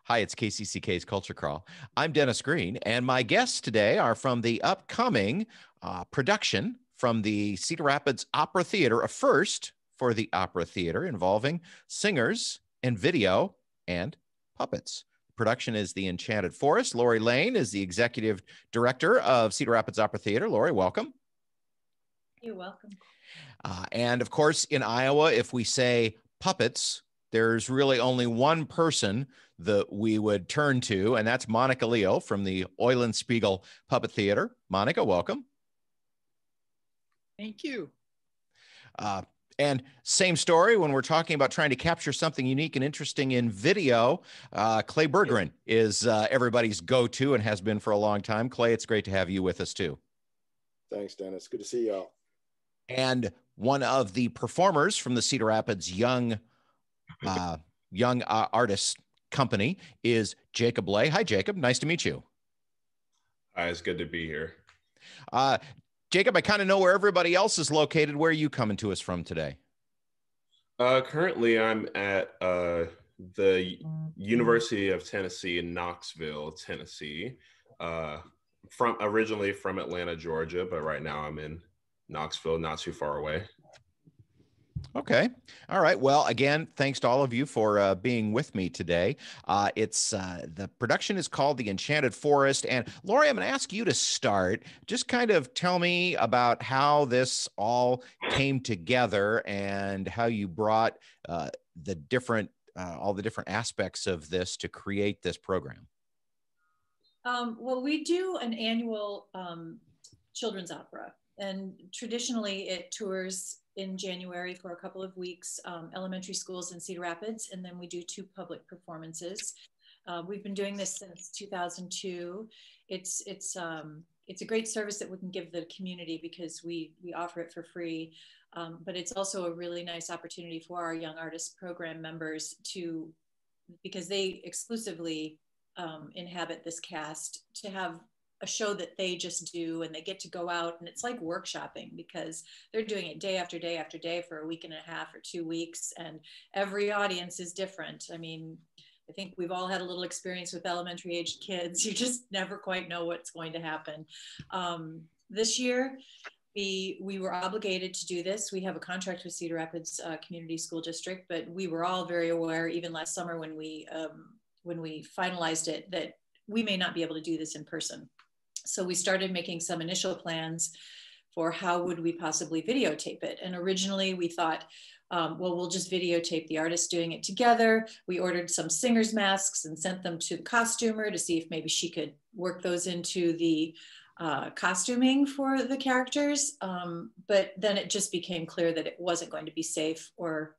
Hi, it's KCCK's Culture Crawl. I'm Dennis Green, and my guests today are from the upcoming production from the Cedar Rapids Opera Theatre, a first for the Opera Theatre involving singers and video and puppets. The production is The Enchanted Forest. Lori Lane is the executive director of Cedar Rapids Opera Theatre. Lori, welcome. You're welcome. And of course, in Iowa, if we say puppets, there's really only one person that we would turn to, and that's Monica Leo from the Eulenspeigel Puppet Theatre. Monica, welcome. Thank you. And same story when we're talking about trying to capture something unique and interesting in video. Clay Bergeron is everybody's go-to and has been for a long time. Clay, it's great to have you with us too. Thanks, Dennis. Good to see y'all. And one of the performers from the Cedar Rapids Young Artists Company is Jacob Lay. Hi, Jacob. Nice to meet you. Hi, it's good to be here. Jacob, I kind of know where everybody else is located. Where are you coming to us from today? Currently, I'm at the University of Tennessee in Knoxville, Tennessee. Originally from Atlanta, Georgia, but right now I'm in Knoxville, not too far away. Okay. All right. Well, again, thanks to all of you for being with me today. The production is called The Enchanted Forest. And Lori, I'm going to ask you to start. Just kind of tell me about how this all came together and how you brought all the different aspects of this to create this program. Well, we do an annual children's opera, and traditionally it tours in January for a couple of weeks, elementary schools in Cedar Rapids, and then we do 2 public performances. We've been doing this since 2002. It's a great service that we can give the community because we offer it for free, but it's also a really nice opportunity for our Young Artist Program members because they exclusively inhabit this cast, to have a show that they just do, and they get to go out, and it's like workshopping because they're doing it day after day after day for a week and a half or 2 weeks, and every audience is different. I mean, I think we've all had a little experience with elementary aged kids. You just never quite know what's going to happen. This year, we were obligated to do this. We have a contract with Cedar Rapids Community School District, but we were all very aware, even last summer when we finalized it, that we may not be able to do this in person. So we started making some initial plans for how would we possibly videotape it. And originally we thought, well, we'll just videotape the artists doing it together. We ordered some singers' masks and sent them to the costumer to see if maybe she could work those into the costuming for the characters. But then it just became clear that it wasn't going to be safe or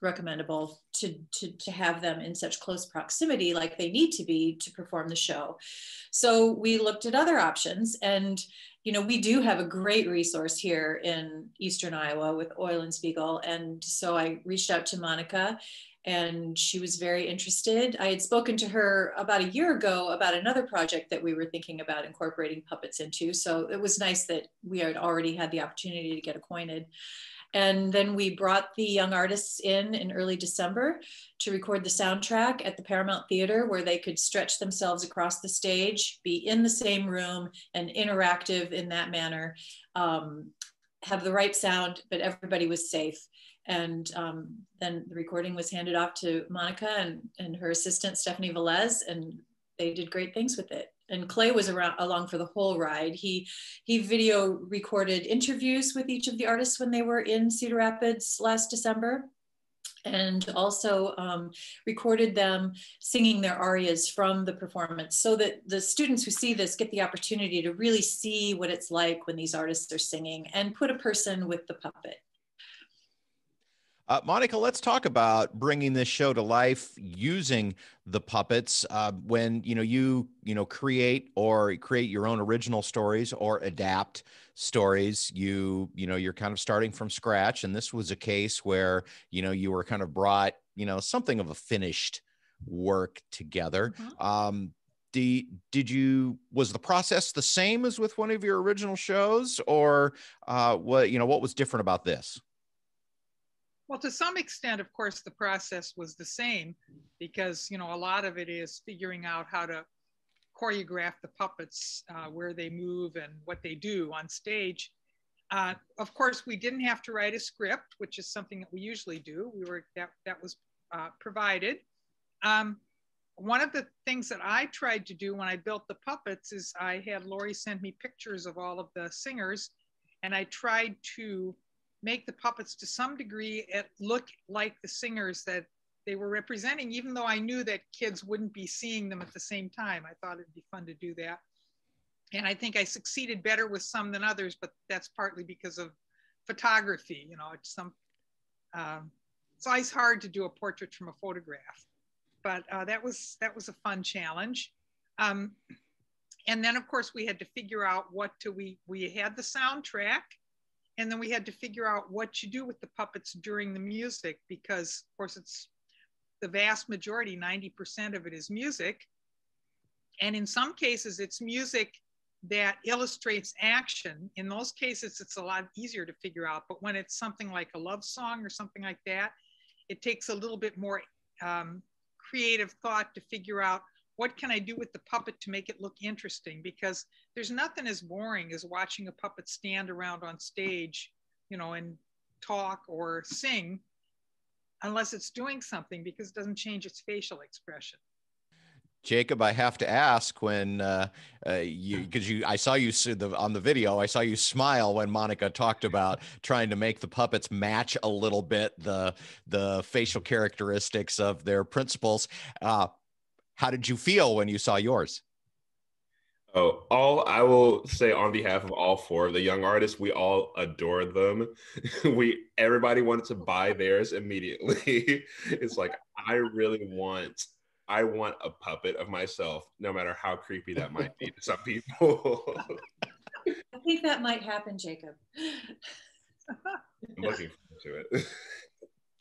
recommendable to have them in such close proximity like they need to be to perform the show. So we looked at other options, and we do have a great resource here in Eastern Iowa with Eulenspeigel, and so I reached out to Monica, and she was very interested. I had spoken to her about a year ago about another project that we were thinking about incorporating puppets into, so it was nice that we had already had the opportunity to get acquainted. And then we brought the young artists in early December to record the soundtrack at the Paramount Theater, where they could stretch themselves across the stage, be in the same room and interactive in that manner, have the right sound, but everybody was safe. And then the recording was handed off to Monica and her assistant, Stephanie Velez, and they did great things with it. And Clay was along for the whole ride. He video recorded interviews with each of the artists when they were in Cedar Rapids last December, and also recorded them singing their arias from the performance, so that the students who see this get the opportunity to really see what it's like when these artists are singing and put a person with the puppet. Monica, let's talk about bringing this show to life using the puppets. When you create your own original stories or adapt stories, you're kind of starting from scratch. And this was a case where you were kind of brought something of a finished work together. Mm-hmm. Was the process the same as with one of your original shows, or what was different about this? Well, to some extent, of course, the process was the same. because, you know, a lot of it is figuring out how to choreograph the puppets, where they move and what they do on stage. Of course, we didn't have to write a script, which is something that we usually do. That was provided. One of the things that I tried to do when I built the puppets is I had Lori send me pictures of all of the singers, and I tried to make the puppets to some degree look like the singers that they were representing, even though I knew that kids wouldn't be seeing them at the same time. I thought it'd be fun to do that. And I think I succeeded better with some than others, but that's partly because of photography. You know, it's always hard to do a portrait from a photograph. But that was a fun challenge. And then of course we had to figure out we had the soundtrack, and then we had to figure out what you do with the puppets during the music, because of course it's the vast majority, 90% of it is music. And in some cases it's music that illustrates action. In those cases, it's a lot easier to figure out. But when it's something like a love song or something like that, it takes a little bit more creative thought to figure out what can I do with the puppet to make it look interesting, because there's nothing as boring as watching a puppet stand around on stage, you know, and talk or sing, unless it's doing something, because it doesn't change its facial expression. Jacob, I have to ask, when I saw you on the video, I saw you smile when Monica talked about trying to make the puppets match a little bit the facial characteristics of their principals. How did you feel when you saw yours? Oh, I will say on behalf of all four of the young artists, we all adored them. Everybody wanted to buy theirs immediately. It's like, I want a puppet of myself, no matter how creepy that might be to some people. I think that might happen, Jacob. I'm looking forward to it.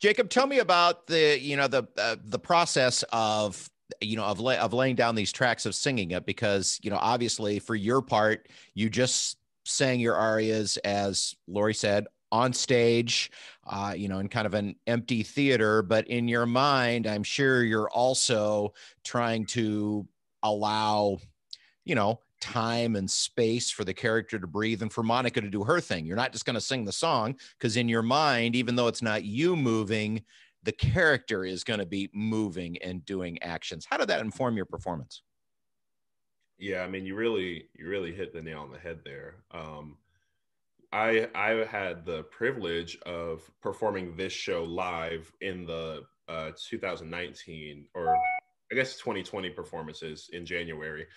Jacob, tell me about the process of laying down these tracks of singing it, because, you know, obviously for your part, you just sang your arias, as Lori said, on stage, in kind of an empty theater. But in your mind, I'm sure you're also trying to allow, time and space for the character to breathe and for Monica to do her thing. You're not just going to sing the song, because in your mind, even though it's not you moving, the character is going to be moving and doing actions. How did that inform your performance? Yeah, I mean, you really hit the nail on the head there. I had the privilege of performing this show live in the 2019, or I guess 2020 performances in January.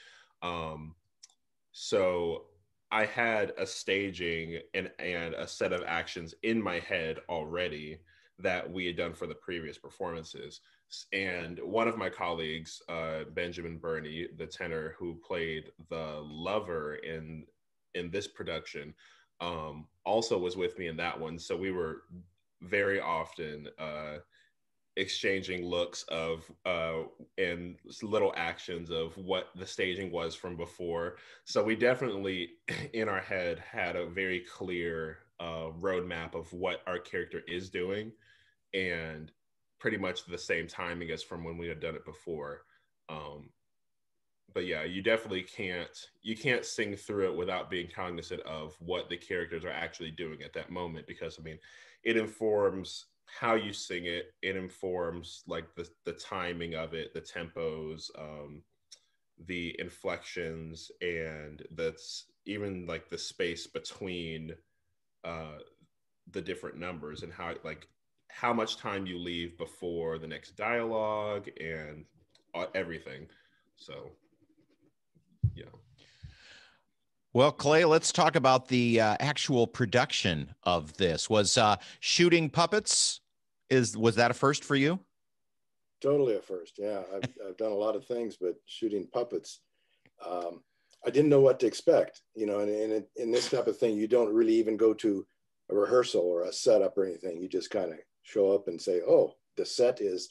So I had a staging and a set of actions in my head already that we had done for the previous performances. And one of my colleagues, Benjamin Burney, the tenor who played the lover in this production, also was with me in that one. So we were very often exchanging looks of and little actions of what the staging was from before. So we definitely in our head had a very clear roadmap of what our character is doing, and pretty much the same timing as from when we had done it before. But yeah, you definitely can't sing through it without being cognizant of what the characters are actually doing at that moment, because I mean, it informs how you sing it. It informs like the timing of it, the tempos, the inflections, and that's even like the space between the different numbers, and how much time you leave before the next dialogue and everything. So yeah. Well, Clay, let's talk about the actual production of this. Was shooting puppets, was that a first for you? Totally a first. Yeah, I've done a lot of things, but shooting puppets, I didn't know what to expect. And in this type of thing, you don't really even go to a rehearsal or a setup or anything. You just kind of show up and say, "Oh, the set is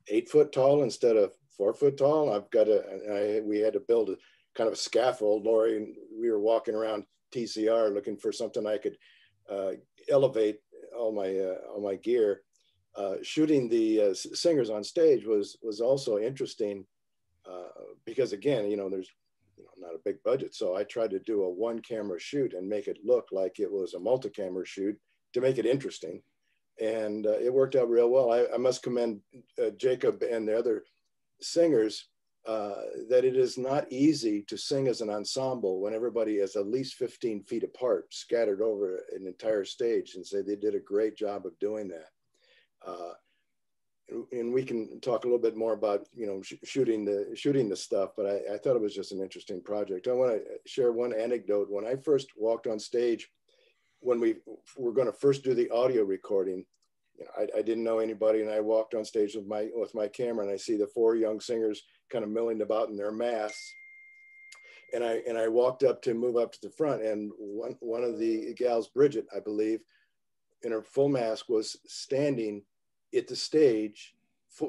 8 foot tall instead of 4 foot tall. We had to build a kind of a scaffold. Lori and we were walking around TCR looking for something I could elevate all my gear. shooting the singers on stage was also interesting because again, there's not a big budget. So I tried to do a one camera shoot and make it look like it was a multi-camera shoot to make it interesting. And it worked out real well. I must commend Jacob and the other singers that it is not easy to sing as an ensemble when everybody is at least 15 feet apart, scattered over an entire stage, and say they did a great job of doing that. And we can talk a little bit more about shooting the stuff, but I thought it was just an interesting project. I want to share one anecdote. When I first walked on stage, when we were going to first do the audio recording, I didn't know anybody, and I walked on stage with my camera, and I see the four young singers kind of milling about in their masks, and I walked up to move up to the front, and one of the gals, Bridget, I believe, in her full mask, was standing at the stage.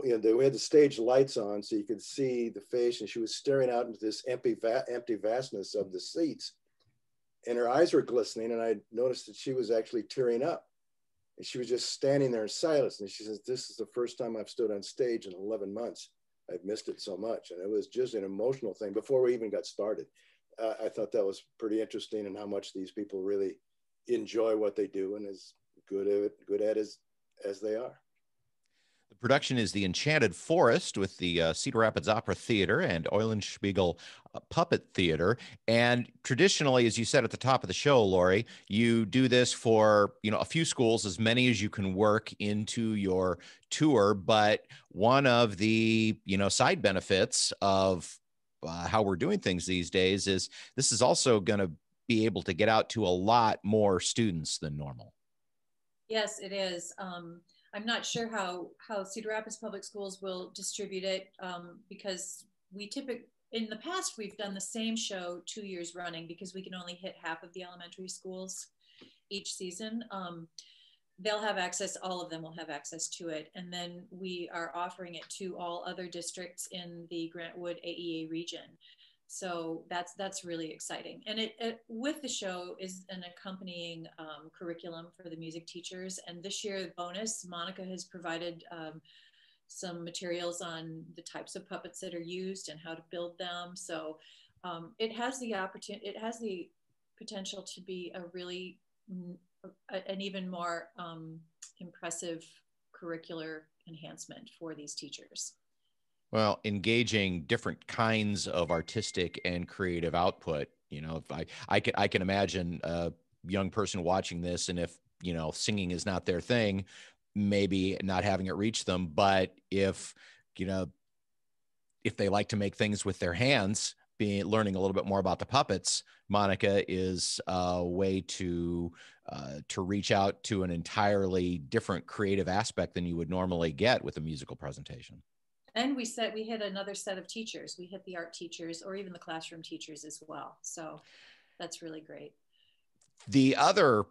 We had the stage lights on so you could see the face, and she was staring out into this empty vastness of the seats, and her eyes were glistening, and I noticed that she was actually tearing up, and she was just standing there in silence. And she says, "This is the first time I've stood on stage in 11 months. I've missed it so much." And it was just an emotional thing before we even got started. I thought that was pretty interesting, and how much these people really enjoy what they do and as good at as they are. The production is the Enchanted Forest with the Cedar Rapids Opera Theatre and Eulenspeigel Puppet Theatre. And traditionally, as you said at the top of the show, Lori, you do this for, a few schools, as many as you can work into your tour. But one of the, side benefits of how we're doing things these days is this is also going to be able to get out to a lot more students than normal. Yes, it is. I'm not sure how Cedar Rapids Public Schools will distribute it because in the past, we've done the same show 2 years running because we can only hit half of the elementary schools each season. They'll have access, all of them will have access to it. And then we are offering it to all other districts in the Grant Wood AEA region. So that's really exciting. And it with the show is an accompanying curriculum for the music teachers. And this year, bonus, Monica has provided some materials on the types of puppets that are used and how to build them. So it has the potential to be a really an even more impressive curricular enhancement for these teachers. Well, engaging different kinds of artistic and creative output, if I can imagine a young person watching this, and if, singing is not their thing, maybe not having it reach them. But if they like to make things with their hands, learning a little bit more about the puppets, Monica is a way to reach out to an entirely different creative aspect than you would normally get with a musical presentation. And we hit another set of teachers. We hit the art teachers or even the classroom teachers as well. So that's really great. The other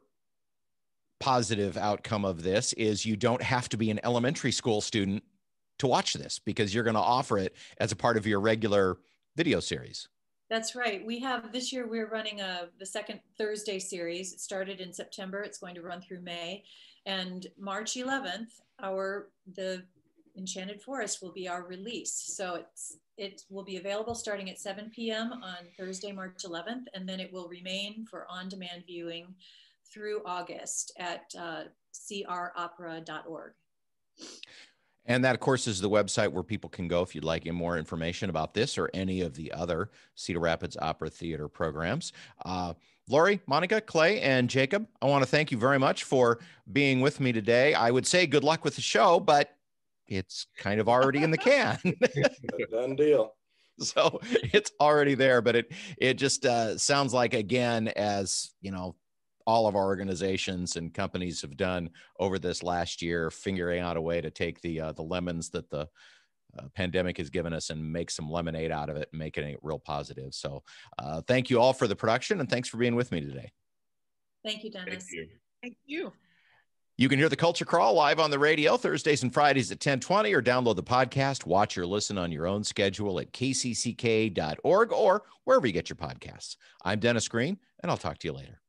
positive outcome of this is you don't have to be an elementary school student to watch this because you're going to offer it as a part of your regular video series. That's right. This year we're running the second Thursday series. It started in September. It's going to run through May. And March 11th, the Enchanted Forest will be our release. So it will be available starting at 7 p.m. on Thursday, March 11th, and then it will remain for on-demand viewing through August at cropera.org. And that, of course, is the website where people can go if you'd like more information about this or any of the other Cedar Rapids Opera Theater programs. Lori, Monica, Clay, and Jacob, I want to thank you very much for being with me today. I would say good luck with the show, but it's kind of already in the can. Done deal. So it's already there, but it just sounds like, again, as all of our organizations and companies have done over this last year, figuring out a way to take the lemons that the pandemic has given us and make some lemonade out of it and making it real positive. So thank you all for the production, and thanks for being with me today. Thank you, Dennis. Thank you. Thank you. You can hear the Culture Crawl live on the radio Thursdays and Fridays at 10:20, or download the podcast, watch or listen on your own schedule at kcck.org or wherever you get your podcasts. I'm Dennis Green, and I'll talk to you later.